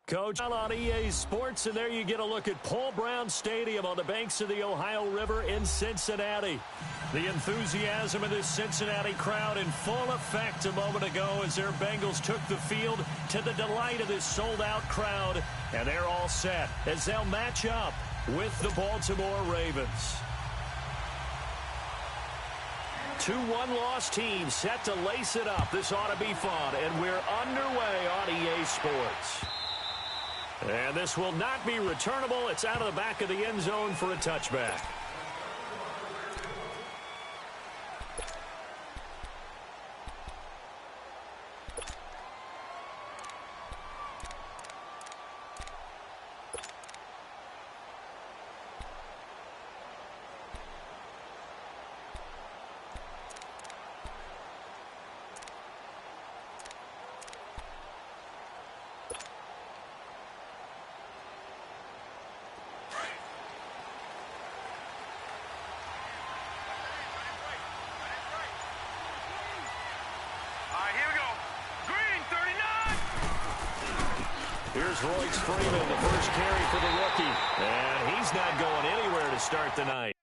Coach on EA Sports, and there you get a look at Paul Brown Stadium on the banks of the Ohio River in Cincinnati. The enthusiasm of this Cincinnati crowd in full effect a moment ago as their Bengals took the field to the delight of this sold-out crowd. And they're all set as they'll match up with the Baltimore Ravens. Two one-loss teams set to lace it up. This ought to be fun, and we're underway on EA Sports. And this will not be returnable. It's out of the back of the end zone for a touchback. Here's Royce Freeman, the first carry for the rookie. And he's not going anywhere to start the night.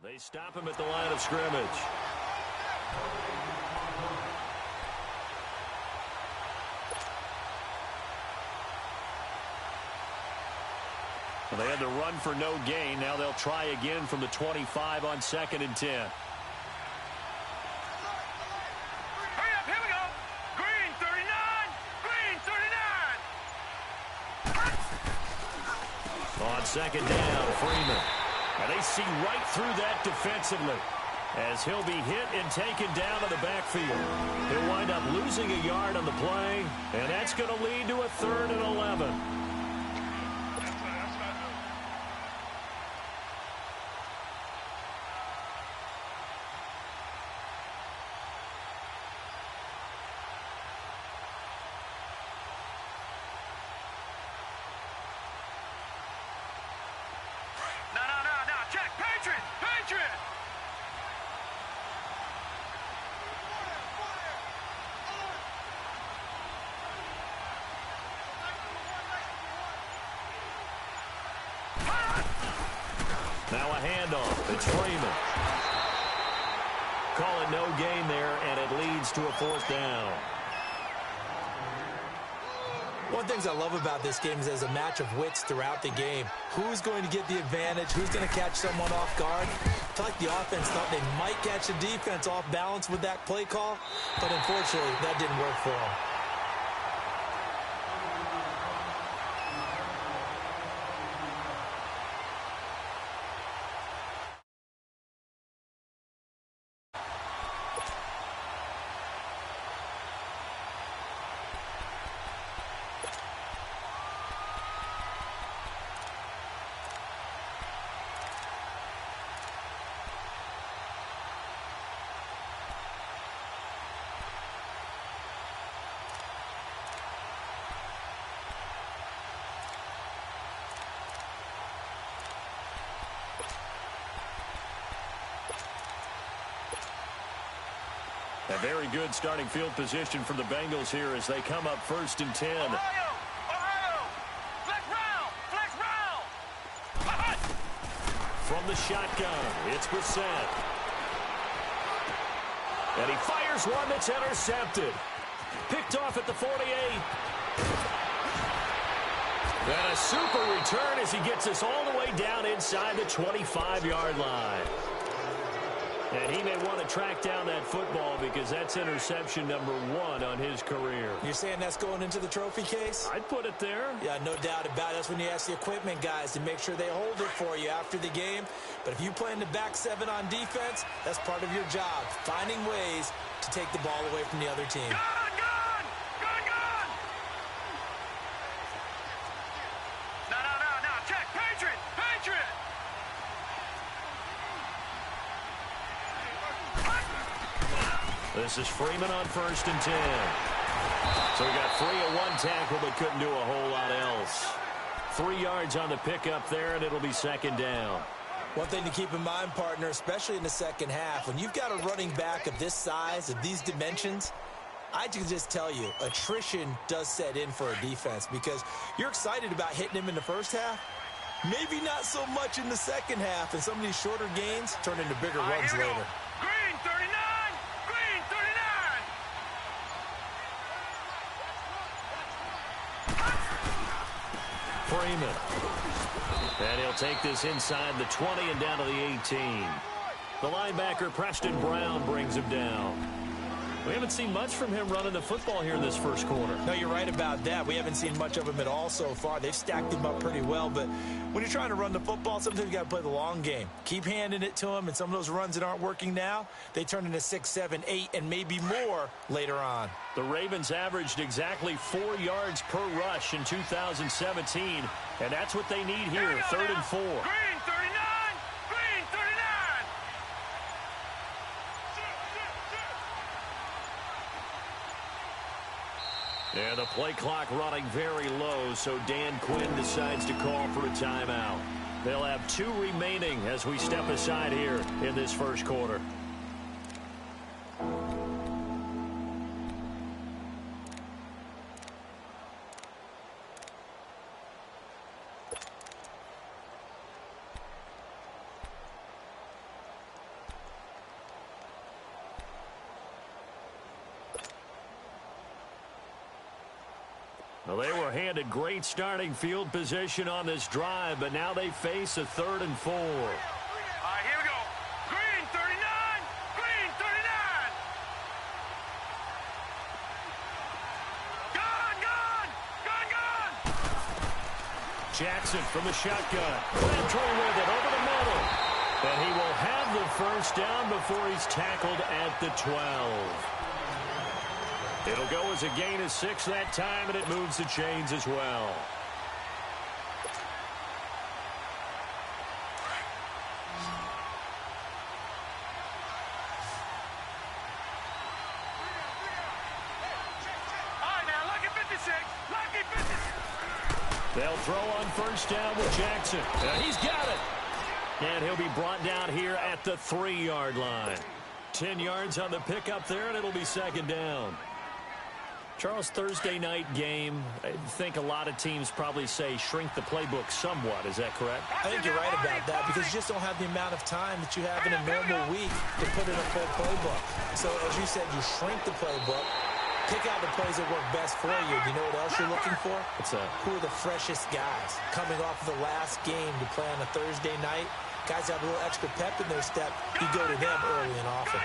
They stop him at the line of scrimmage. Well, they had the run for no gain. Now they'll try again from the 25 on 2nd and 10. Hurry up, here we go. Green 39, green 39. On 2nd down, Freeman. And they see right through that defensively as he'll be hit and taken down to the backfield. He'll wind up losing a yard on the play, and that's going to lead to a 3rd and 11. Now a handoff. It's Freeman. Call it no gain there, and it leads to a 4th down. One of the things I love about this game is there's a match of wits throughout the game. Who's going to get the advantage? Who's going to catch someone off guard? I feel like the offense thought they might catch the defense off balance with that play call, but unfortunately, that didn't work for them. A very good starting field position for the Bengals here as they come up 1st and 10. Ohio! Flex round! From the shotgun, it's Brissett. And he fires one that's intercepted. Picked off at the 48. And a super return as he gets us all the way down inside the 25-yard line. And he may want to track down that football because that's interception number 1 on his career. You're saying that's going into the trophy case? I'd put it there. Yeah, no doubt about it. That's when you ask the equipment guys to make sure they hold it for you after the game. But if you play in the back 7 on defense, that's part of your job, finding ways to take the ball away from the other team. Gone! No. Check. Patriot! This is Freeman on 1st and 10. So we got 3 at 1 tackle, but couldn't do a whole lot else. 3 yards on the pickup there, and it'll be 2nd down. One thing to keep in mind, partner, especially in the second half, when you've got a running back of this size, of these dimensions, I can just tell you, attrition does set in for a defense because you're excited about hitting him in the first half. Maybe not so much in the second half, and some of these shorter gains turn into bigger runs later. Green 39! Green 39! Freeman. And he'll take this inside the 20 and down to the 18. The linebacker, Preston Brown, brings him down. We haven't seen much from him running the football here in this first quarter. No, you're right about that. We haven't seen much of him at all so far. They've stacked him up pretty well, but when you're trying to run the football, sometimes you got to play the long game. Keep handing it to him, and some of those runs that aren't working now, they turn into 6, 7, 8, and maybe more later on. The Ravens averaged exactly 4 yards per rush in 2017, and that's what they need here, 3rd and 4. Green 39! Green 39! And the play clock running very low, so Dan Quinn decides to call for a timeout. They'll have 2 remaining as we step aside here in this first quarter. Well, they were handed great starting field position on this drive, but now they face a 3rd and 4. All right, here we go. Green 39! Green 39! Gone! Jackson from the shotgun. Crabtree with it over the middle. And he will have the first down before he's tackled at the 12. It'll go as a gain of 6 that time, and it moves the chains as well. All right, now, lucky 56. Lucky 56. They'll throw on 1st down with Jackson. He's got it. And he'll be brought down here at the 3-yard line. 10 yards on the pickup there, and it'll be 2nd down. Charles, Thursday night game, I think a lot of teams probably say shrink the playbook somewhat. Is that correct? I think you're right about that because you just don't have the amount of time that you have in a normal week to put in a full playbook. So, as you said, you shrink the playbook, pick out the plays that work best for you. You know what else you're looking for? Who are the freshest guys coming off of the last game to play on a Thursday night? Guys have a little extra pep in their step. You go to them early and often.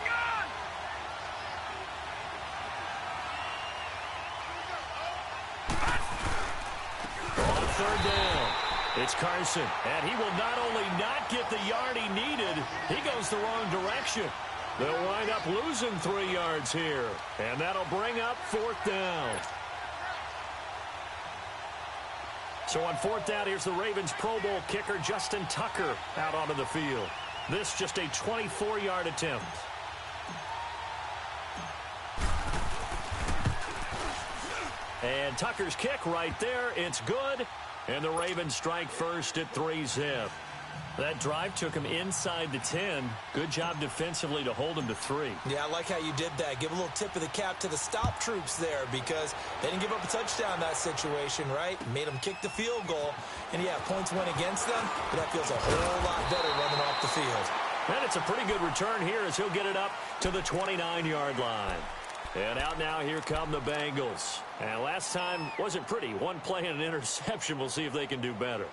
On 3rd down, it's Carson, and he will not only not get the yard he needed, he goes the wrong direction. They'll wind up losing 3 yards here, and that'll bring up 4th down. So on 4th down, here's the Ravens Pro Bowl kicker Justin Tucker out onto the field. This just a 24-yard attempt. And Tucker's kick right there. It's good. And the Ravens strike first at 3-zip. That drive took him inside the 10. Good job defensively to hold him to 3. Yeah, I like how you did that. Give a little tip of the cap to the stop troops there because they didn't give up a touchdown in that situation, right? Made them kick the field goal. And, yeah, points went against them, but that feels a whole lot better running off the field. And it's a pretty good return here as he'll get it up to the 29-yard line. And out now, here come the Bengals. And last time wasn't pretty. One play and an interception. We'll see if they can do better.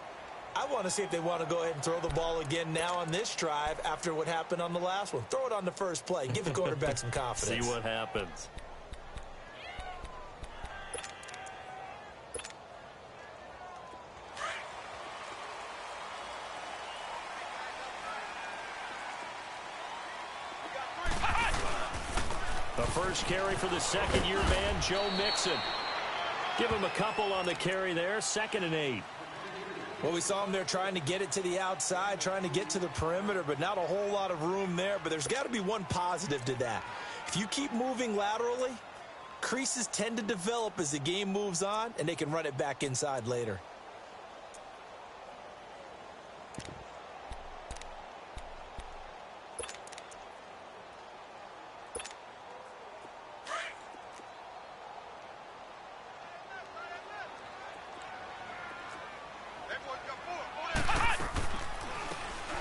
I want to see if they want to go ahead and throw the ball again now on this drive after what happened on the last one. Throw it on the first play. Give the quarterback some confidence. See what happens. The first carry for the second-year man, Joe Mixon. Give him a couple on the carry there, 2nd and 8. Well, we saw him there trying to get it to the outside, trying to get to the perimeter, but not a whole lot of room there. But there's got to be one positive to that. If you keep moving laterally, creases tend to develop as the game moves on, and they can run it back inside later.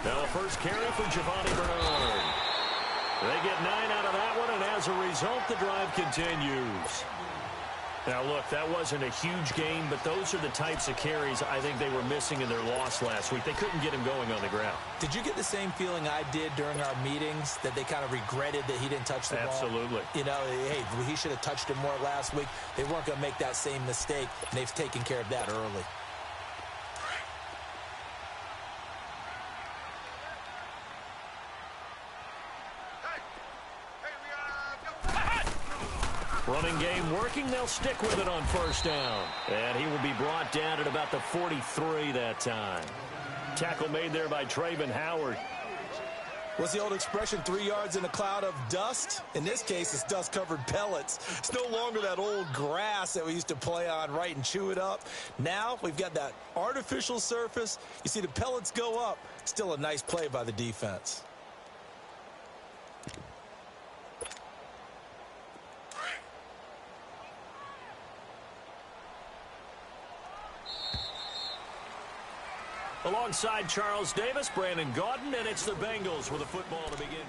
Now, first carry for Giovanni Bernard. They get 9 out of that one, and as a result, the drive continues. Now, look, that wasn't a huge gain, but those are the types of carries I think they were missing in their loss last week. They couldn't get him going on the ground. Did you get the same feeling I did during our meetings, that they kind of regretted that he didn't touch the ball? Absolutely. You know, hey, he should have touched it more last week. They weren't going to make that same mistake, and they've taken care of that early. Running game working. They'll stick with it on first down. And he will be brought down at about the 43 that time. Tackle made there by Trayvon Howard. What's the old expression, 3 yards in a cloud of dust? In this case, it's dust-covered pellets. It's no longer that old grass that we used to play on, right, and chew it up. Now we've got that artificial surface. You see the pellets go up. Still a nice play by the defense. Alongside Charles Davis, Brandon Gaudin, and it's the Bengals with a football to begin.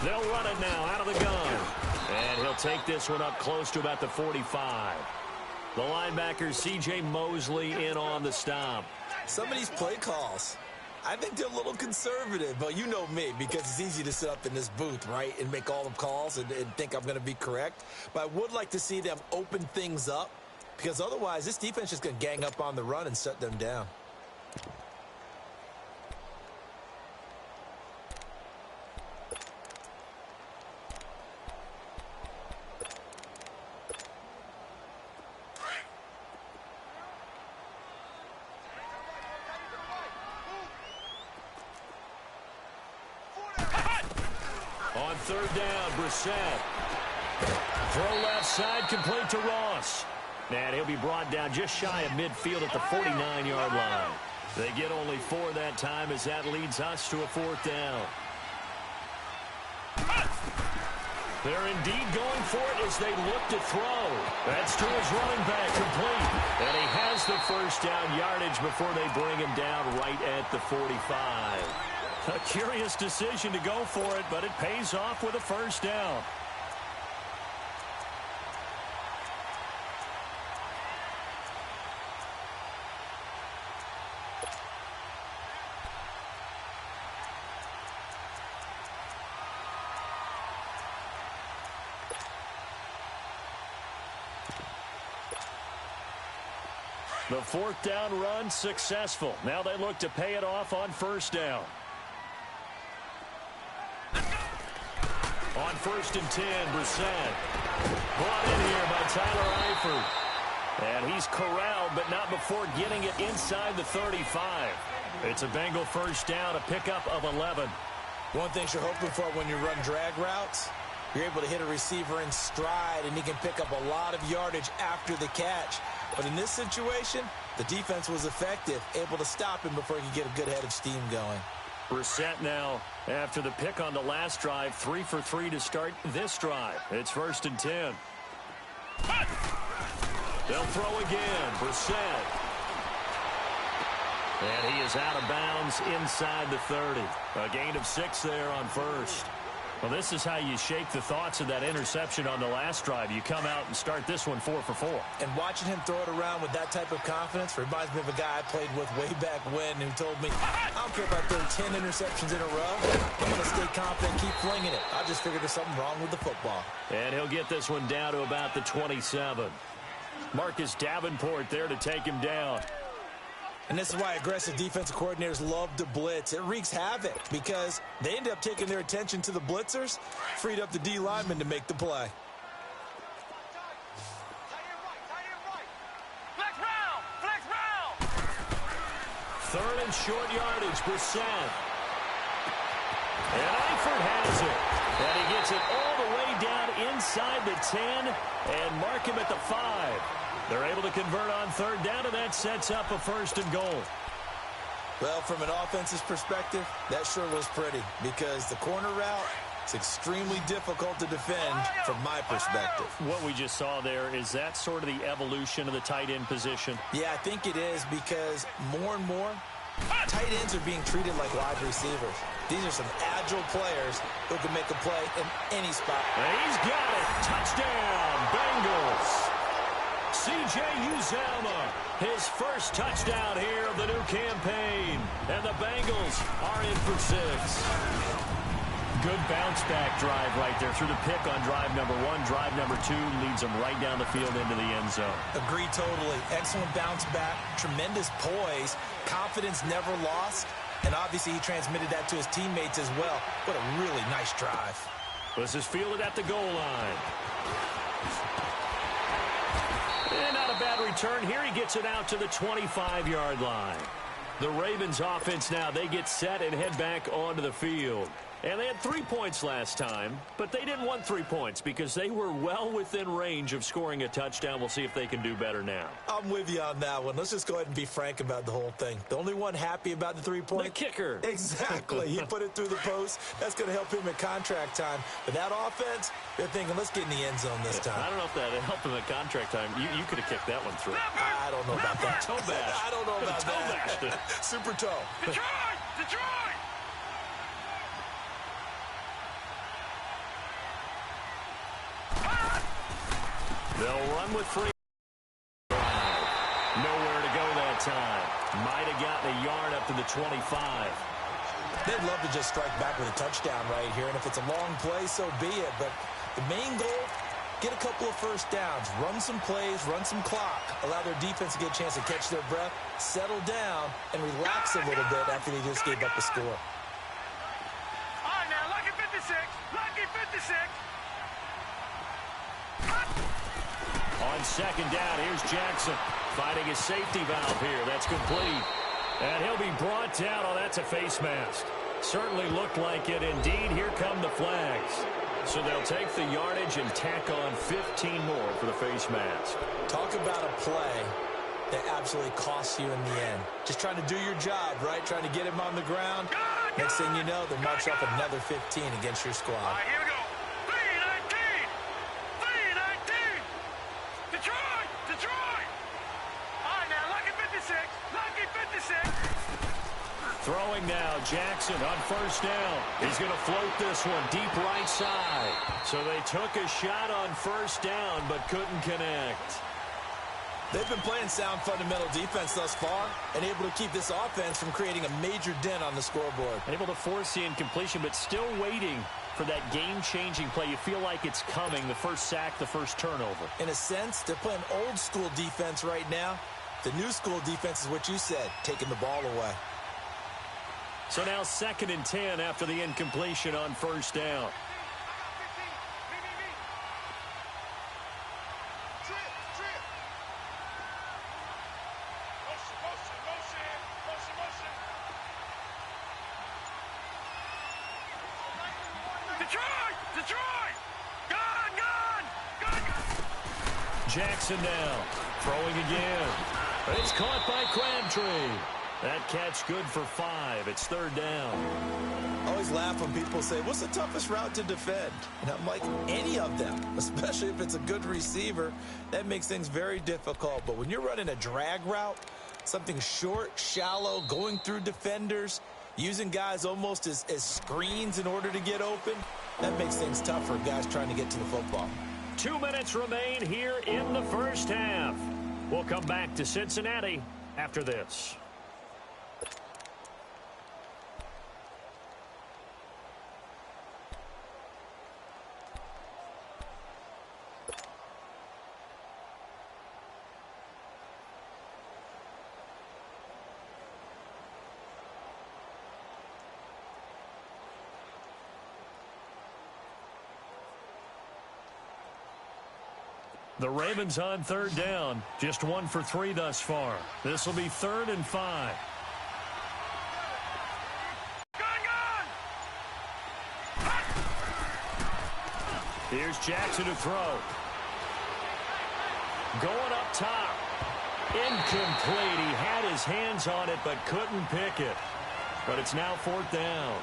They'll run it now out of the gun. And he'll take this one up close to about the 45. The linebacker, C.J. Mosley, in on the stop. Some of these play calls, I think they're a little conservative. But you know me, because it's easy to sit up in this booth, right, and make all the calls and think I'm going to be correct. But I would like to see them open things up, because otherwise this defense is going to gang up on the run and shut them down. On third down, Brissett. Throw left side, complete to Ross. And he'll be brought down just shy of midfield at the 49-yard line. They get only 4 that time as that leads us to a 4th down. They're indeed going for it as they look to throw. That's to his running back, complete. And he has the first down yardage before they bring him down right at the 45. A curious decision to go for it, but it pays off with a first down. The 4th down run successful. Now they look to pay it off on first down. On 1st and 10, Brissett. Brought in here by Tyler Eifert. And he's corralled, but not before getting it inside the 35. It's a Bengal first down, a pickup of 11. One thing you're hoping for when you run drag routes, you're able to hit a receiver in stride, and he can pick up a lot of yardage after the catch. But in this situation, the defense was effective, able to stop him before he could get a good head of steam going. Brissett now, after the pick on the last drive, 3 for 3 to start this drive. It's 1st and 10. They'll throw again. Brissett. And he is out of bounds inside the 30. A gain of 6 there on first. Well, this is how you shake the thoughts of that interception on the last drive. You come out and start this one 4 for 4. And watching him throw it around with that type of confidence reminds me of a guy I played with way back when who told me, I don't care if I throw 10 interceptions in a row. I'm going to stay confident, keep flinging it. I just figured there's something wrong with the football. And he'll get this one down to about the 27. Marcus Davenport there to take him down. And this is why aggressive defensive coordinators love to blitz. It wreaks havoc because they end up taking their attention to the blitzers, freed up the D lineman to make the play. Flex round! Flex round! 3rd and short yardage, Brissett. And Eifert has it. And he gets it all the way down inside the 10 and mark him at the 5. They're able to convert on 3rd down, and that sets up a 1st and goal. Well, from an offensive perspective, that sure was pretty because the corner route is extremely difficult to defend from my perspective. What we just saw there, is that sort of the evolution of the tight end position? Yeah, I think it is because more and more, tight ends are being treated like wide receivers. These are some agile players who can make a play in any spot. And he's got it. Touchdown, Bengals. C.J. Uzomah, his first touchdown here of the new campaign. And the Bengals are in for 6. Good bounce-back drive right there through the pick on drive number 1. Drive number 2 leads them right down the field into the end zone. Agree totally. Excellent bounce back, tremendous poise, confidence never lost, and obviously he transmitted that to his teammates as well. What a really nice drive. This is fielded at the goal line. And not a bad return. Here he gets it out to the 25-yard line. The Ravens offense now, they get set and head back onto the field. And they had 3 points last time, but they didn't want 3 points because they were well within range of scoring a touchdown. We'll see if they can do better now. I'm with you on that one. Let's just go ahead and be frank about the whole thing. The only one happy about the 3 points? The kicker. Exactly. He put it through the post. That's going to help him at contract time. But that offense, they're thinking, let's get in the end zone this time. I don't know if that helped him at contract time. You could have kicked that one through. I don't know about that. Toe bash. I don't know about toe that. Bash. Super toe. Detroit! Detroit! They'll run with free. Nowhere to go that time. Might have gotten a yard up to the 25. They'd love to just strike back with a touchdown right here, and if it's a long play, so be it. But the main goal, get a couple of first downs, run some plays, run some clock, allow their defense to get a chance to catch their breath, settle down, and relax a little bit after they just gave up a score. All right, now, lucky 56. Lucky 56. On 2nd down, here's Jackson finding his safety valve here. That's complete. And he'll be brought down. Oh, that's a face mask. Certainly looked like it. Indeed, here come the flags. So they'll take the yardage and tack on 15 more for the face mask. Talk about a play that absolutely costs you in the end. Just trying to do your job, right? Trying to get him on the ground. Next thing you know, they'll march up another 15 against your squad. All right, here we go. 319! 319! Detroit! Detroit! All right, now, lucky 56. Lucky 56. Throwing now, Jackson on 1st down. He's going to float this one deep right side. So they took a shot on 1st down, but couldn't connect. They've been playing sound fundamental defense thus far and able to keep this offense from creating a major dent on the scoreboard. Able to force the incompletion, but still waiting for that game-changing play. You feel like it's coming, the first sack, the first turnover. In a sense, they're playing old-school defense right now. The new school defense is what you said, taking the ball away. So now 2nd and 10 after the incompletion on 1st down. Detroit! Detroit! Gone! Jackson now throwing again. It's caught by Crabtree. That catch good for 5. It's 3rd down. I always laugh when people say, what's the toughest route to defend? And I'm like, any of them, especially if it's a good receiver. That makes things very difficult. But when you're running a drag route, something short, shallow, going through defenders, using guys almost as screens in order to get open, that makes things tough for guys trying to get to the football. 2 minutes remain here in the first half. We'll come back to Cincinnati after this. The Ravens on 3rd down. Just 1 for 3 thus far. This will be 3rd and 5. Here's Jackson to throw. Going up top. Incomplete. He had his hands on it but couldn't pick it. But it's now 4th down.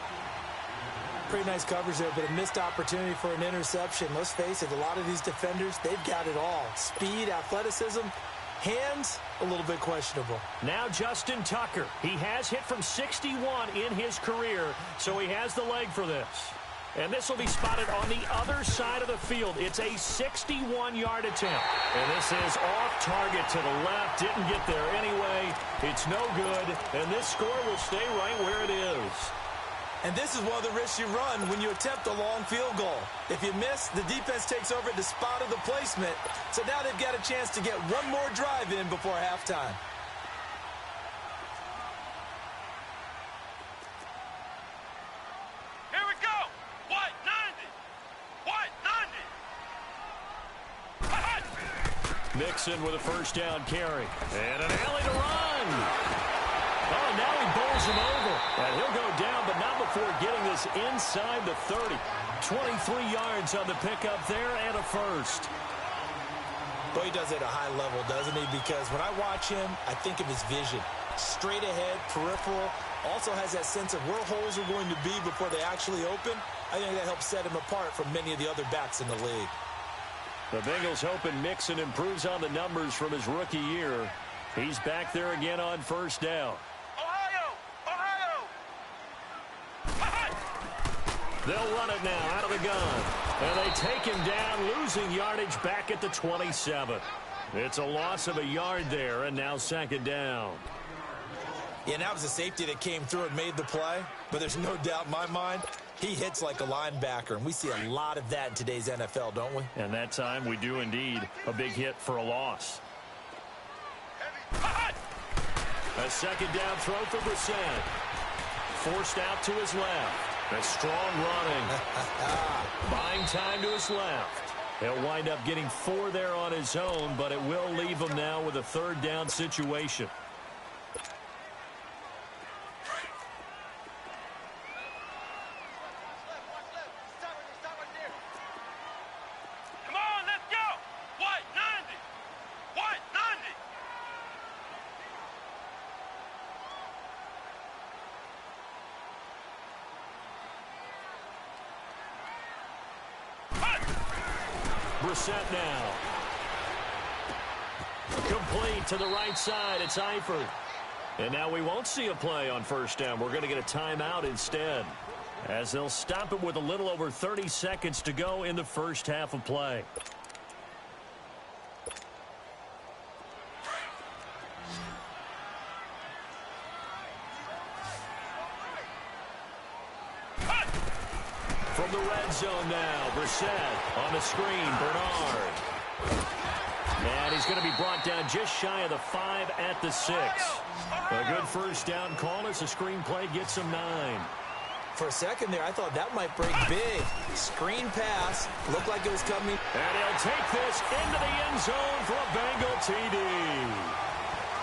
Pretty nice coverage there, but a missed opportunity for an interception. Let's face it, a lot of these defenders, they've got it all. Speed, athleticism, hands, a little bit questionable. Now Justin Tucker. He has hit from 61 in his career, so he has the leg for this. And this will be spotted on the other side of the field. It's a 61-yard attempt. And this is off target to the left. Didn't get there anyway. It's no good, and this score will stay right where it is. And this is one of the risks you run when you attempt a long field goal. If you miss, the defense takes over at the spot of the placement. So now they've got a chance to get one more drive in before halftime. Here we go. White 90. White 90. Mixon with a first down carry. And an alley to run. Oh, now he bowls him over. And he'll go down, but not before getting this inside the 30. 23 yards on the pickup there and a first. Boy, he does it at a high level, doesn't he? Because when I watch him, I think of his vision. Straight ahead, peripheral. Also has that sense of where holes are going to be before they actually open. I think that helps set him apart from many of the other backs in the league. The Bengals hoping Mixon improves on the numbers from his rookie year. He's back there again on first down. They'll run it now out of the gun. And they take him down, losing yardage back at the 27. It's a loss of a yard there, and now 2nd down. Yeah, that was a safety that came through and made the play. But there's no doubt in my mind, he hits like a linebacker. And we see a lot of that in today's NFL, don't we? And that time we do indeed. A big hit for a loss. A 2nd down throw for Brissett. Forced out to his left. A strong running. Buying time to his left. He'll wind up getting 4 there on his own, but it will leave him now with a 3rd down situation. Come on, let's go. White 90. White 90. Brissett now. Complete to the right side. It's Eifert. And now we won't see a play on first down. We're going to get a timeout instead, as they'll stop it with a little over 30 seconds to go in the first half of play. From the red zone now, Brissett on the screen, Bernard. And he's going to be brought down just shy of the 5 at the 6. A good first down call as the screen play gets him 9. For a second there, I thought that might break big. Screen pass. Looked like it was coming. And he'll take this into the end zone for a Bengal TD.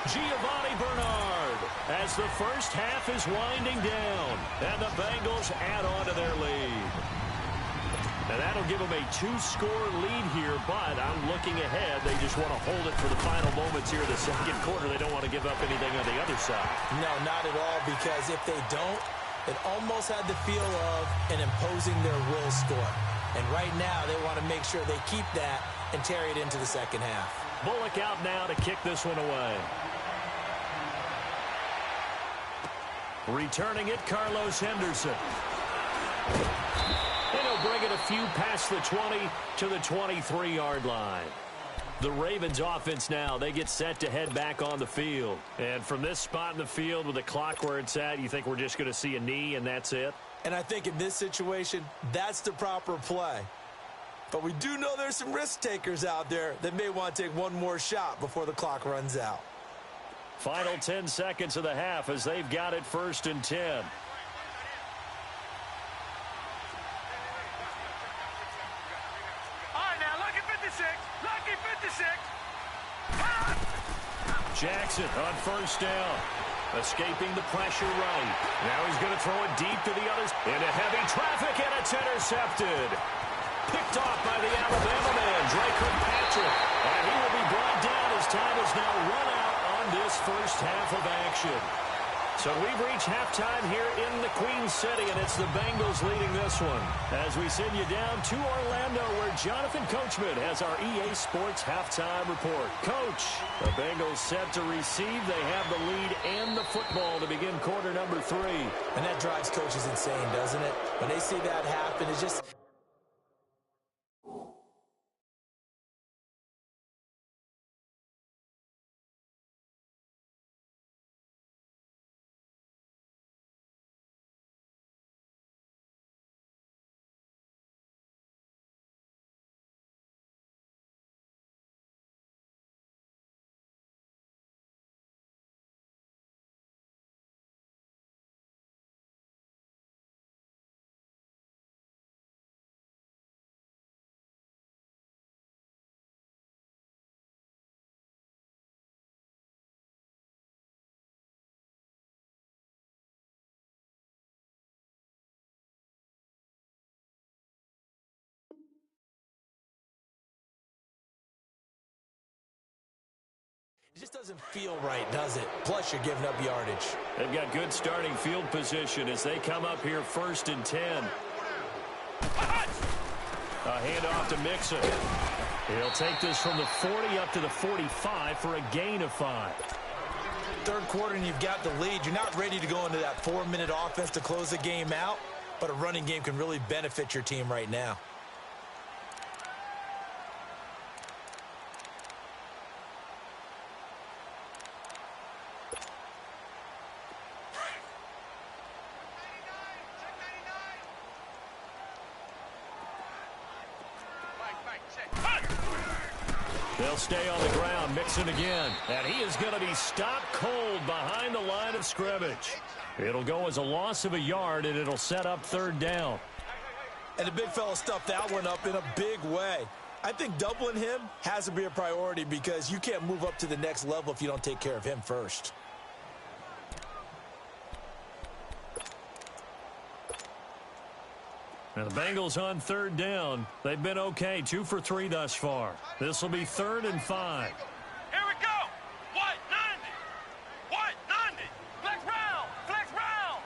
Giovanni Bernard as the first half is winding down. And the Bengals add on to their lead. And that'll give them a 2-score lead here, but I'm looking ahead. They just want to hold it for the final moments here in the second quarter. They don't want to give up anything on the other side. No, not at all, because if they don't, it almost had the feel of an imposing their will score. And right now, they want to make sure they keep that and carry it into the second half. Bullock out now to kick this one away. Returning it, Carlos Henderson. And he'll bring it a few past the 20 to the 23-yard line. The Ravens offense now, they get set to head back on the field. And from this spot in the field with the clock where it's at, you think we're just going to see a knee and that's it? And I think in this situation, that's the proper play. But we do know there's some risk takers out there that may want to take one more shot before the clock runs out. Final 10 seconds of the half as they've got it 1st and 10. All right, now, lucky 56. Lucky 56. Jackson on 1st down. Escaping the pressure right. Now he's going to throw it deep to the others. Into heavy traffic, and it's intercepted. Picked off by the Alabama man, Drake Kirkpatrick. And he will be brought down as time has now run out on this first half of action. So we've reached halftime here in the Queen City, and it's the Bengals leading this one. As we send you down to Orlando, where Jonathan Coachman has our EA Sports halftime report. Coach, the Bengals set to receive. They have the lead and the football to begin quarter number 3. And that drives coaches insane, doesn't it? When they see that happen, it's just... It just doesn't feel right, does it? Plus, you're giving up yardage. They've got good starting field position as they come up here 1st and 10. A handoff to Mixon. He'll take this from the 40 up to the 45 for a gain of 5. Third quarter and you've got the lead. You're not ready to go into that 4-minute offense to close the game out, but a running game can really benefit your team right now. They'll stay on the ground. Mixon again. And he is going to be stopped cold behind the line of scrimmage. It'll go as a loss of a yard, and it'll set up 3rd down. And the big fella stuffed that one up in a big way. I think doubling him has to be a priority because you can't move up to the next level if you don't take care of him first. Now the Bengals on 3rd down. They've been okay, 2 for 3 thus far. This will be 3rd and 5. Here we go. White 90. White 90. Flex round. Flex round.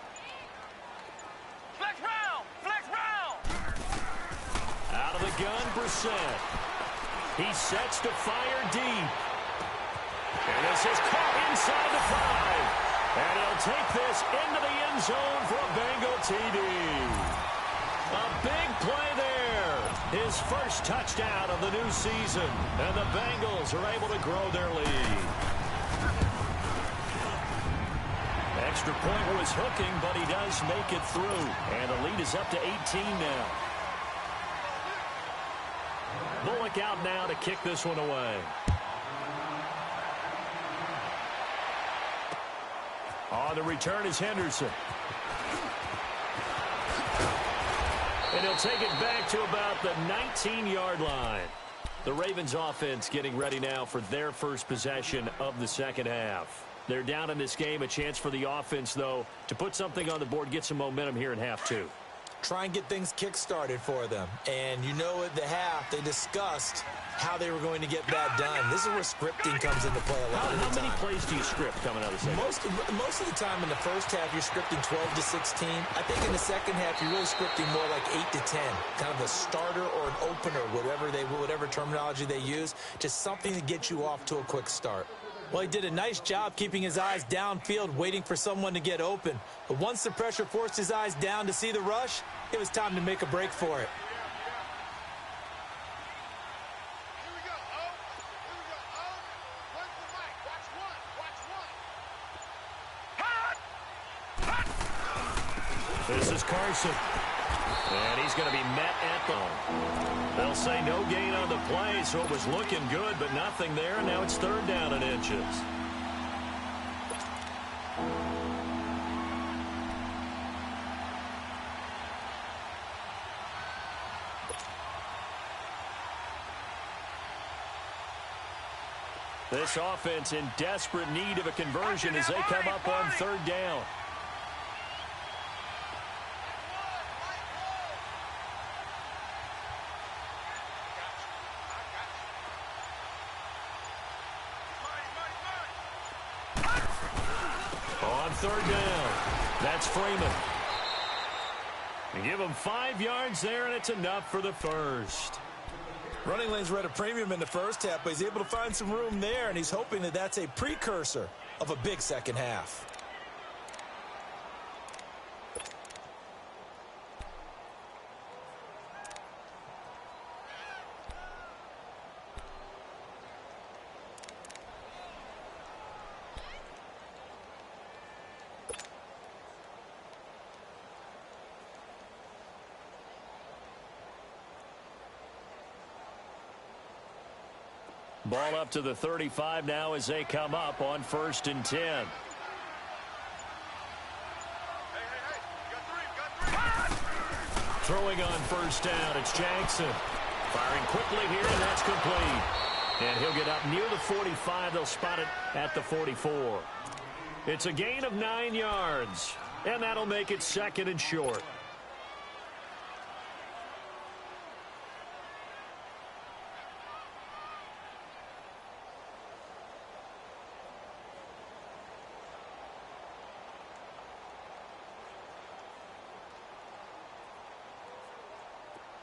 Flex round. Flex round. Out of the gun, Brissett. He sets to fire deep. And this is caught inside the 5. And he'll take this into the end zone for a Bengal TD. A big play there. His first touchdown of the new season. And the Bengals are able to grow their lead. Extra point was hooking, but he does make it through. And the lead is up to 18 now. Bullock out now to kick this one away. On the return is Henderson. And he'll take it back to about the 19-yard line. The Ravens offense getting ready now for their first possession of the second half. They're down in this game. A chance for the offense, though, to put something on the board, get some momentum here in half 2. try and get things kick-started for them. And you know at the half, they discussed how they were going to get that done. This is where scripting comes into play a lot of the time. How many plays do you script coming out of the second? Most of the time in the first half, you're scripting 12 to 16. I think in the second half, you're really scripting more like 8 to 10. Kind of a starter or an opener, whatever terminology they use. Just something to get you off to a quick start. Well, he did a nice job keeping his eyes downfield, waiting for someone to get open. But once the pressure forced his eyes down to see the rush, it was time to make a break for it. This is Carson. And he's going to be met at the... They'll say no gain on the play, so it was looking good, but nothing there. Now it's third down and inches. This offense in desperate need of a conversion as they come up on third down. On third down, that's Freeman. And give him 5 yards there, and it's enough for the first. Running lanes were at a premium in the first half, but he's able to find some room there, and he's hoping that that's a precursor of a big second half. Ball up to the 35 now as they come up on 1st and 10. Throwing on first down, it's Jackson. Firing quickly here, and that's complete. And he'll get up near the 45. They'll spot it at the 44. It's a gain of 9 yards, and that'll make it 2nd and short.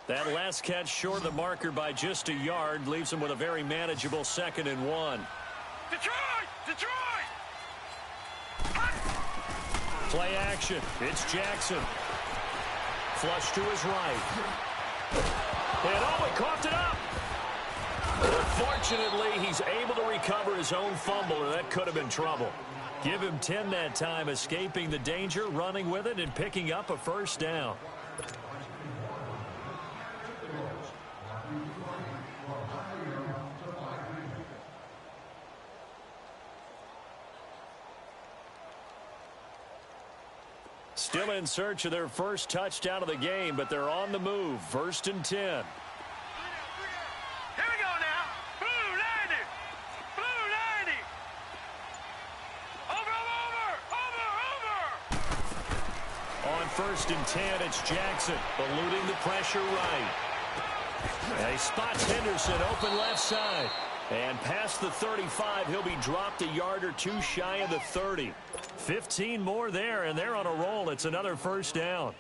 That last catch short of the marker by just a yard leaves him with a very manageable 2nd and 1. Detroit! Detroit! Play action. It's Jackson. Flush to his right. And oh, he coughed it up. Fortunately, he's able to recover his own fumble, or that could have been trouble. Give him 10 that time, escaping the danger, running with it, and picking up a first down. Still in search of their first touchdown of the game, but they're on the move. 1st and 10. Here we go now. Blue 90. Blue 90. Over. On 1st and 10, it's Jackson eluding the pressure right. And he spots Henderson open left side. And past the 35, he'll be dropped a yard or two shy of the 30. 15 more there, and they're on a roll. It's another first down.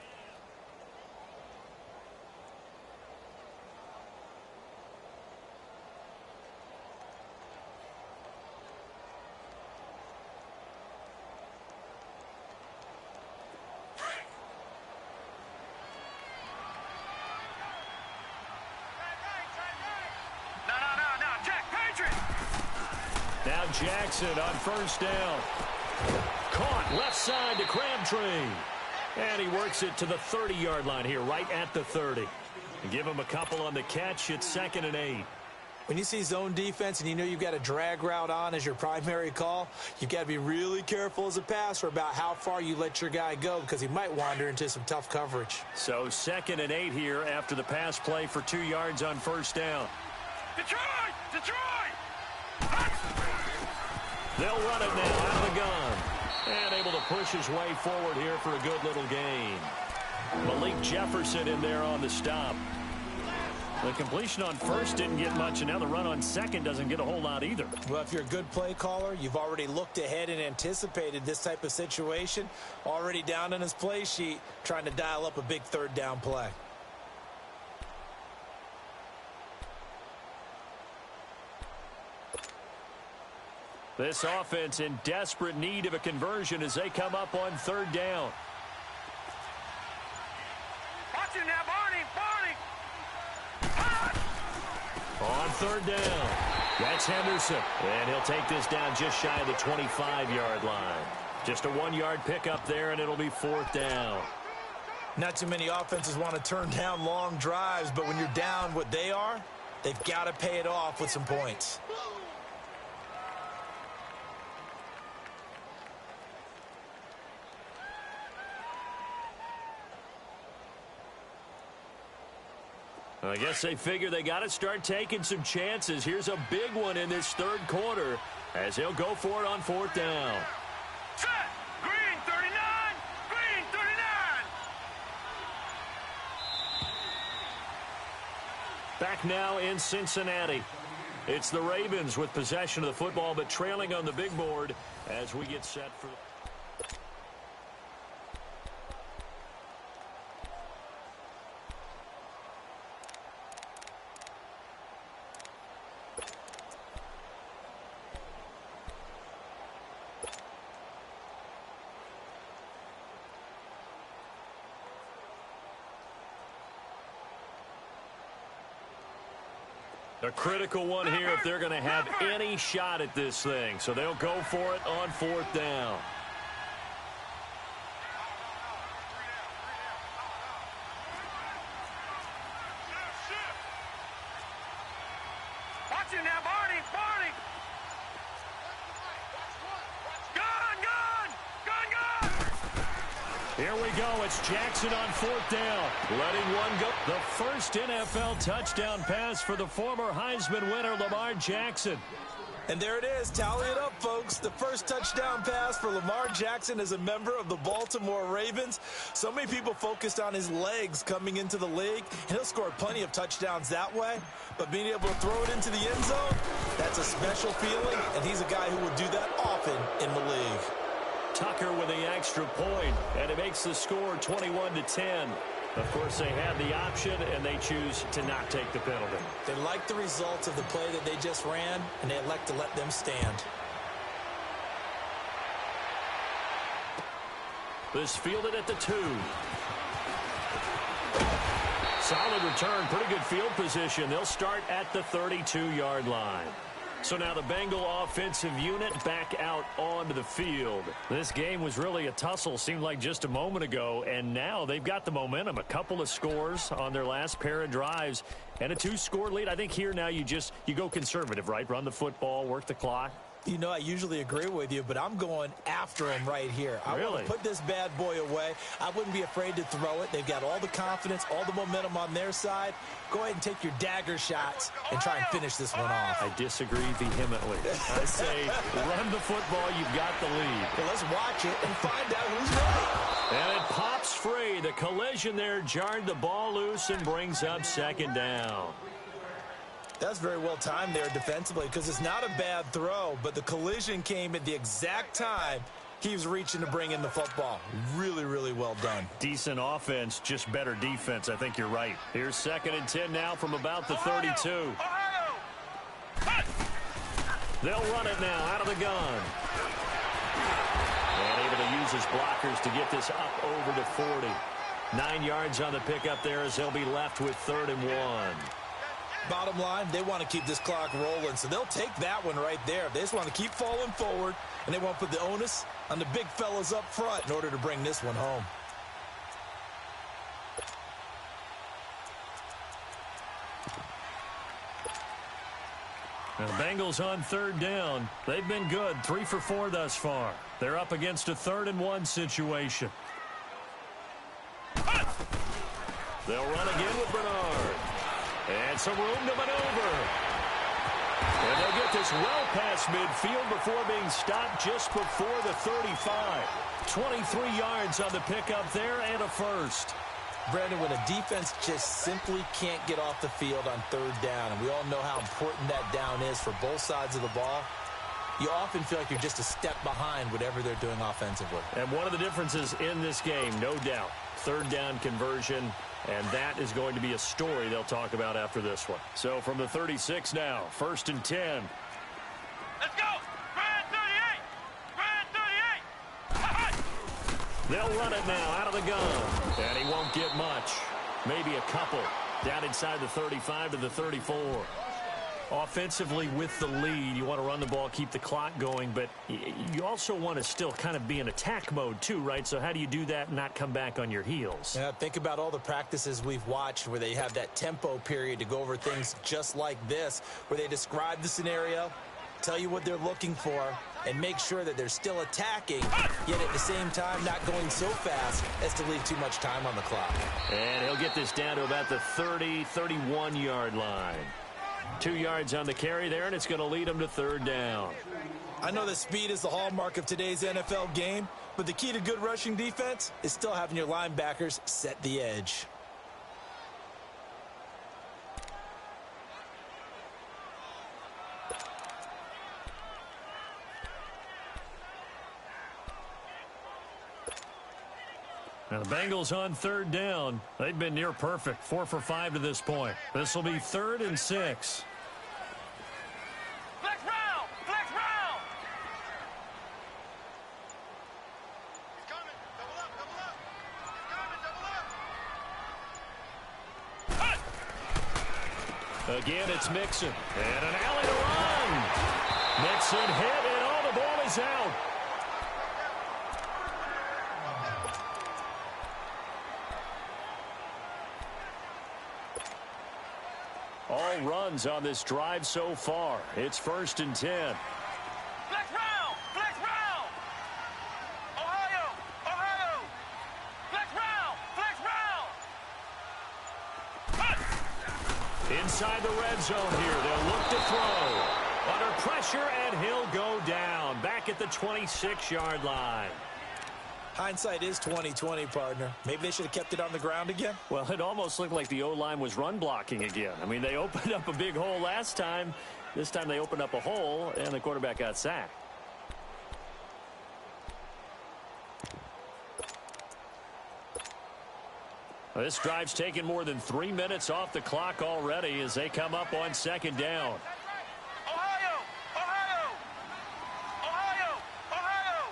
Now Jackson on first down. Caught left side to Crabtree. And he works it to the 30-yard line here, right at the 30. And give him a couple on the catch. It's 2nd and 8. When you see zone defense and you know you've got a drag route on as your primary call, you've got to be really careful as a passer about how far you let your guy go, because he might wander into some tough coverage. So 2nd and 8 here after the pass play for 2 yards on first down. Detroit! Detroit! They'll run it now out of the gun. And able to push his way forward here for a good little gain. Malik Jefferson in there on the stop. The completion on first didn't get much, and now the run on second doesn't get a whole lot either. Well, if you're a good play caller, you've already looked ahead and anticipated this type of situation. Already down in his play sheet, trying to dial up a big third down play. This offense in desperate need of a conversion as they come up on third down. Watch it now, Barney! On third down, that's Henderson. And he'll take this down just shy of the 25-yard line. Just a 1-yard pickup there, and it'll be fourth down. Not too many offenses want to turn down long drives, but when you're down what they are, they've got to pay it off with some points. I guess they figure they got to start taking some chances. Here's a big one in this third quarter as he'll go for it on fourth down. Set! Green 39! Green 39! Back now in Cincinnati. It's the Ravens with possession of the football, but trailing on the big board as we get set for... A critical one here if they're going to have any shot at this thing. So they'll go for it on fourth down. Watch it now, Barney! Here we go. It's Jackson on fourth down. Letting one go. The first NFL touchdown pass for the former Heisman winner, Lamar Jackson. And there it is. Tally it up, folks. The first touchdown pass for Lamar Jackson as a member of the Baltimore Ravens. So many people focused on his legs coming into the league. And he'll score plenty of touchdowns that way. But being able to throw it into the end zone, that's a special feeling. And he's a guy who will do that often in the league. Tucker with the extra point, and it makes the score 21-10. Of course, they have the option, and they choose to not take the penalty. They like the results of the play that they just ran, and they elect to let them stand. This fielded at the 2. Solid return, pretty good field position. They'll start at the 32-yard line. So now the Bengal offensive unit back out onto the field. This game was really a tussle, seemed like just a moment ago, and now they've got the momentum. A couple of scores on their last pair of drives and a 2-score lead. I think here now you go conservative, right? Run the football, work the clock. You know, I usually agree with you, but I'm going after him right here. I want to put this bad boy away. I wouldn't be afraid to throw it. They've got all the confidence, all the momentum on their side. Go ahead and take your dagger shots and try and finish this one off. I disagree vehemently. I say run the football. You've got the lead. Well, let's watch it and find out who's right. And it pops free. The collision there jarred the ball loose and brings up second down. That's very well timed there defensively because it's not a bad throw, but the collision came at the exact time he was reaching to bring in the football. Really, really well done. Decent offense, just better defense. I think you're right. Here's 2nd and 10 now from about the 32. They'll run it now out of the gun. And able to use his blockers to get this up over to 40. 9 yards on the pickup there as they'll be left with 3rd and 1. Bottom line, they want to keep this clock rolling, so they'll take that one right there. They just want to keep falling forward, and they want to put the onus on the big fellas up front in order to bring this one home. The Bengals on 3rd down. They've been good, 3 for 4 thus far. They're up against a 3rd and 1 situation. They'll run again with Bernard. And some room to maneuver. And they'll get this well past midfield before being stopped just before the 35. 23 yards on the pickup there and a first. Brandon, when a defense just simply can't get off the field on third down, and we all know how important that down is for both sides of the ball, you often feel like you're just a step behind whatever they're doing offensively. And one of the differences in this game, no doubt, third down conversion, and that is going to be a story they'll talk about after this one. So from the 36 now, 1st and 10. Let's go! Grand 38! Grand 38! They'll run it now out of the gun, and he won't get much. Maybe a couple down inside the 35 to the 34. Offensively with the lead, you want to run the ball, keep the clock going, but you also want to still kind of be in attack mode too, right? So how do you do that and not come back on your heels? Yeah, think about all the practices we've watched where they have that tempo period to go over things just like this, where they describe the scenario, tell you what they're looking for, and make sure that they're still attacking, yet at the same time not going so fast as to leave too much time on the clock. And he'll get this down to about the 30, 31-yard line. 2 yards on the carry there, and it's going to lead him to third down. I know that speed is the hallmark of today's NFL game, but the key to good rushing defense is still having your linebackers set the edge. Now the Bengals on third down. They've been near perfect, 4 for 5 to this point. This will be 3rd and 6. Flex round! Flex round! He's coming. Double up, double up. He's coming, double up. Again, it's Mixon. And an alley to run. Mixon hit, and all the ball is out. All runs on this drive so far. It's 1st and 10. Flex round! Flex round! Ohio! Ohio! Flex round! Flex round! Inside the red zone here. They'll look to throw. Under pressure, and he'll go down. Back at the 26-yard line. Hindsight is 20/20, partner. Maybe they should have kept it on the ground again. Well, it almost looked like the O-line was run blocking again. I mean, they opened up a big hole last time. This time they opened up a hole, and the quarterback got sacked. Well, this drive's taken more than 3 minutes off the clock already as they come up on 2nd down. Ohio! Ohio! Ohio! Ohio!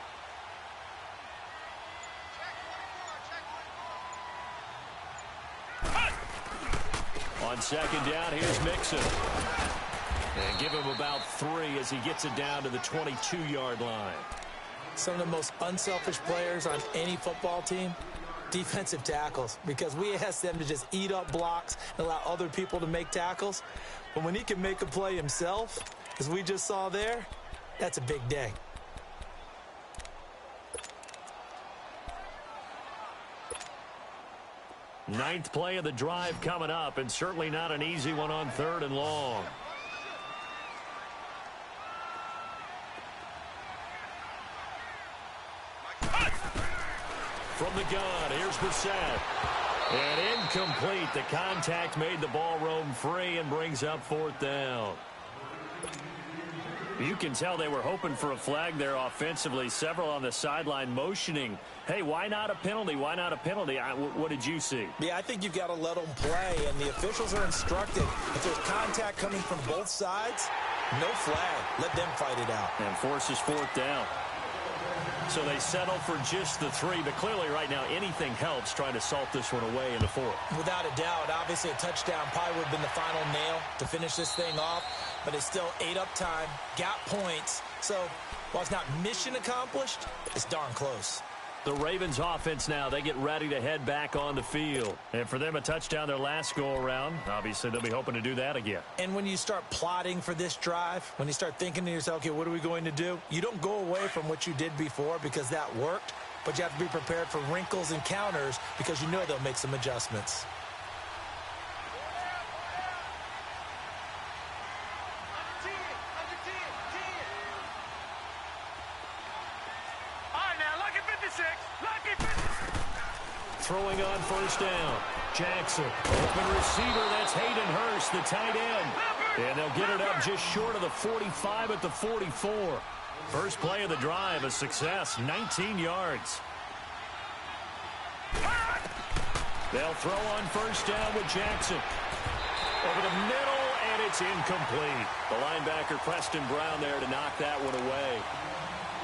On 2nd down, here's Mixon. And give him about 3 as he gets it down to the 22-yard line. Some of the most unselfish players on any football team, defensive tackles, because we ask them to just eat up blocks and allow other people to make tackles. But when he can make a play himself, as we just saw there, that's a big day. Ninth play of the drive coming up, and certainly not an easy one on 3rd and long. From the gun, here's Brissett. And incomplete. The contact made the ball roam free and brings up 4th down. You can tell they were hoping for a flag there offensively. Several on the sideline motioning, hey, why not a penalty? Why not a penalty? What did you see? Yeah, I think you've got to let them play, and the officials are instructed. If there's contact coming from both sides, no flag. Let them fight it out. And forces 4th down. So they settle for just the 3, but clearly right now anything helps trying to salt this one away into 4th. Without a doubt, obviously a touchdown probably would have been the final nail to finish this thing off, but it's still ate up time, got points. So while it's not mission accomplished, it's darn close. The Ravens offense now, they get ready to head back on the field. And for them, a touchdown their last go-around. Obviously, they'll be hoping to do that again. And when you start plotting for this drive, when you start thinking to yourself, okay, what are we going to do? You don't go away from what you did before because that worked, but you have to be prepared for wrinkles and counters because you know they'll make some adjustments. throwing on first down. Jackson, open receiver, that's Hayden Hurst, the tight end. And they'll get it up just short of the 45 at the 44. First play of the drive, a success, 19 yards. They'll throw on first down with Jackson. Over the middle, and it's incomplete. The linebacker, Preston Brown, there to knock that one away.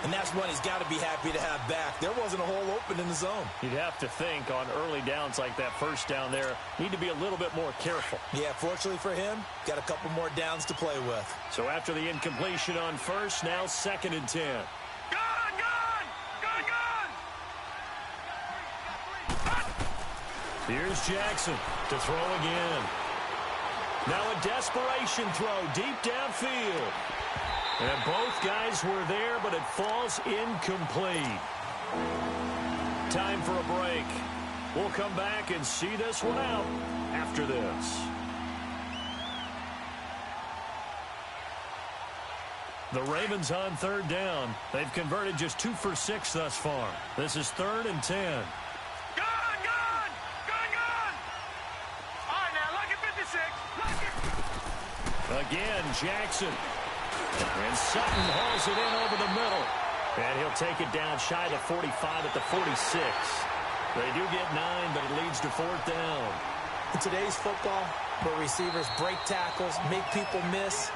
And that's one he's got to be happy to have back. There wasn't a hole open in the zone. You'd have to think on early downs like that first down there, need to be a little bit more careful. Yeah, fortunately for him, got a couple more downs to play with. So after the incompletion on first, now 2nd and 10. Here's Jackson to throw again. Now a desperation throw deep downfield. And both guys were there, but it falls incomplete. Time for a break. We'll come back and see this one out after this. The Ravens on 3rd down. They've converted just 2 for 6 thus far. This is 3rd and 10. Again, Jackson. And Sutton hauls it in over the middle. And he'll take it down shy of the 45 at the 46. They do get 9, but it leads to 4th down. In today's football, where receivers break tackles, make people miss,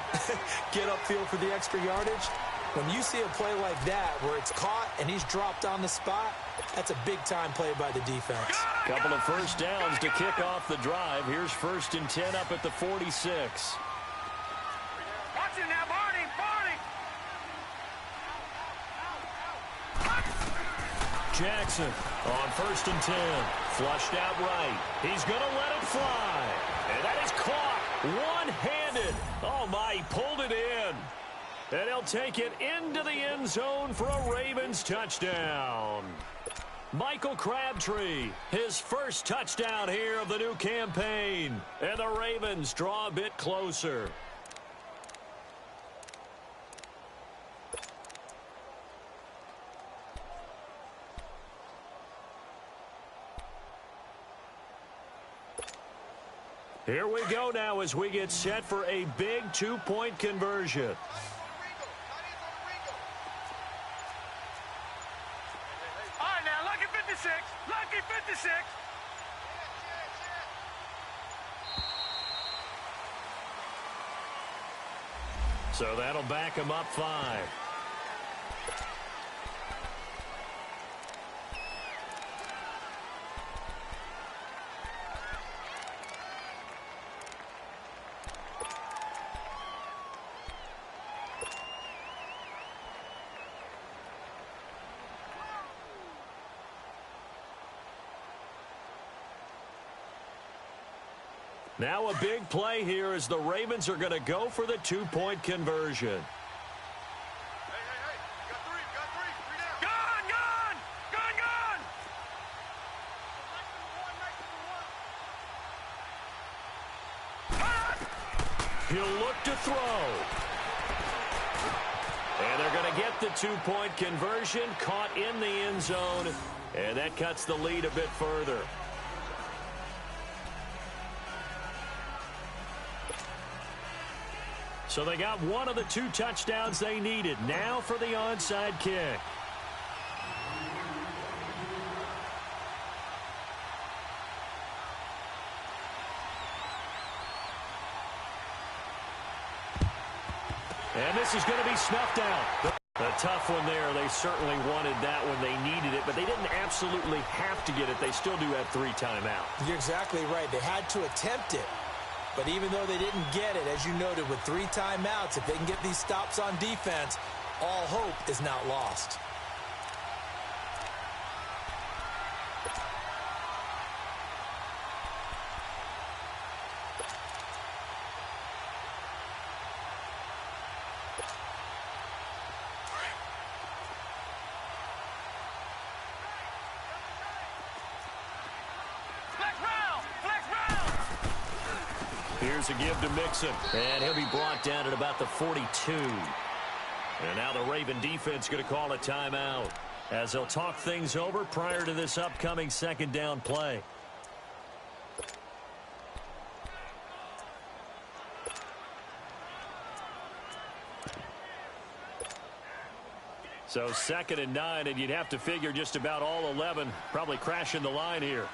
get upfield for the extra yardage, when you see a play like that where it's caught and he's dropped on the spot, that's a big-time play by the defense. Couple of first downs to kick off the drive. Here's 1st and 10 up at the 46. Jackson on 1st and 10. Flushed out right. He's going to let it fly. And that is caught one-handed. Oh, my, he pulled it in. And he'll take it into the end zone for a Ravens touchdown. Michael Crabtree, his first touchdown here of the new campaign. And the Ravens draw a bit closer. Here we go now as we get set for a big 2-point conversion. All right, now, lucky 56. Lucky 56. So that'll back him up 5. Now a big play here as the Ravens are going to go for the 2-point conversion. Hey, you got three. Gun! He'll look to throw. And they're going to get the 2-point conversion, caught in the end zone, and that cuts the lead a bit further. So they got one of the 2 touchdowns they needed. Now for the onside kick. And this is going to be snuffed out. A tough one there. They certainly wanted that when they needed it, but they didn't absolutely have to get it. They still do have 3 timeouts. You're exactly right. They had to attempt it. But even though they didn't get it, as you noted, with 3 timeouts, if they can get these stops on defense, all hope is not lost. Here's a give to Mixon, and he'll be brought down at about the 42. And now the Raven defense going to call a timeout. as they'll talk things over prior to this upcoming second down play. So 2nd and 9, and you'd have to figure just about all 11 probably crashing the line here.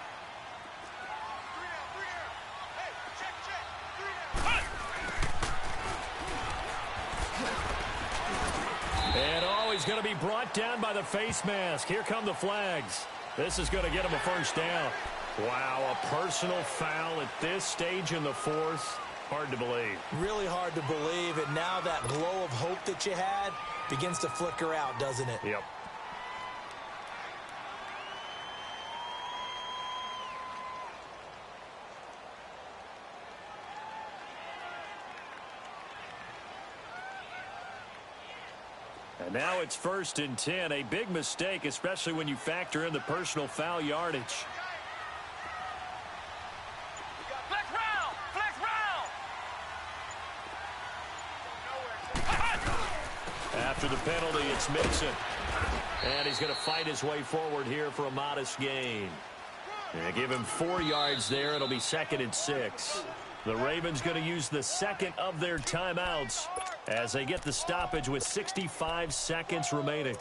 And he's going to be brought down by the face mask. Here come the flags. This is going to get him a first down. Wow, a personal foul at this stage in the fourth. Hard to believe. Really hard to believe, and now that glow of hope that you had begins to flicker out, doesn't it? Yep. And now it's 1st and 10. A big mistake, especially when you factor in the personal foul yardage. Flex round! Flex round! After the penalty, it's Mixon. And he's going to fight his way forward here for a modest gain. And give him 4 yards there. It'll be 2nd and 6. The Ravens going to use the second of their timeouts as they get the stoppage with 65 seconds remaining.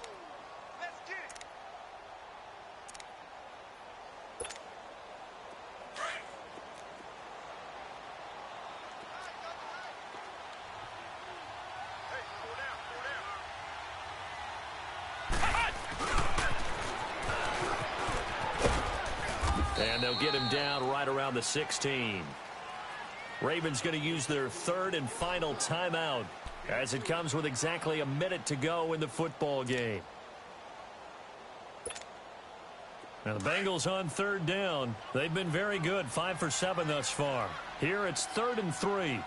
And they'll get him down right around the 16. Ravens going to use their 3rd and final timeout as it comes with exactly a minute to go in the football game. Now the Bengals on 3rd down. They've been very good, 5 for 7 thus far. Here it's 3rd and 3.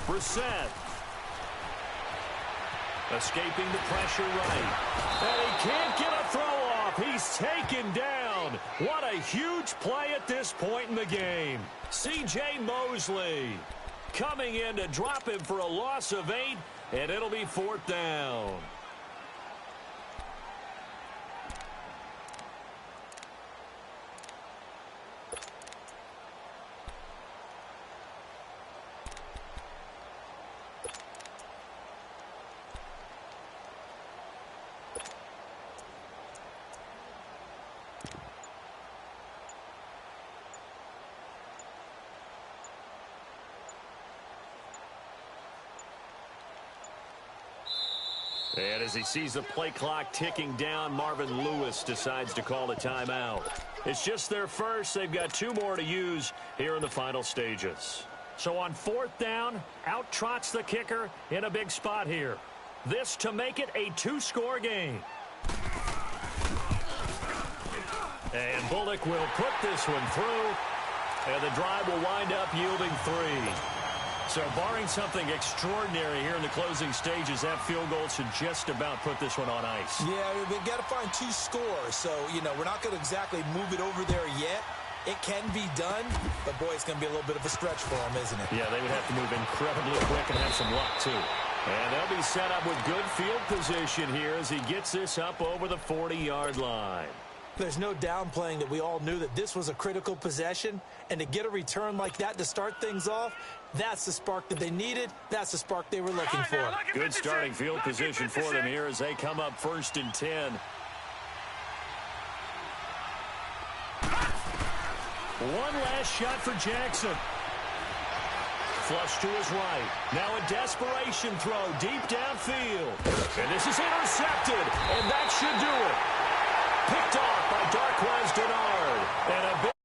Brissett. Escaping the pressure right. And he can't get a throw off. He's taken down. What a huge play at this point in the game. C.J. Mosley coming in to drop him for a loss of 8, and it'll be 4th down. And as he sees the play clock ticking down, Marvin Lewis decides to call a timeout. It's just their first. They've got 2 more to use here in the final stages. So on 4th down, out trots the kicker in a big spot here. This to make it a 2-score game. And Bullock will put this one through. And the drive will wind up yielding 3. So barring something extraordinary here in the closing stages, that field goal should just about put this one on ice. Yeah, they've got to find 2 scores. So, we're not going to exactly move it over there yet. It can be done, but, boy, it's going to be a little bit of a stretch for them, isn't it? Yeah, they would have to move incredibly quick and have some luck, too. And they'll be set up with good field position here as he gets this up over the 40-yard line. There's no downplaying that we all knew that this was a critical possession, and to get a return like that to start things off, that's the spark that they needed. That's the spark they were looking for. Good starting field position for them here as they come up 1st and 10. One last shot for Jackson. Flush to his right. Now a desperation throw deep downfield. And this is intercepted, and that should do it. Picked off by Darquez Dennard. And a big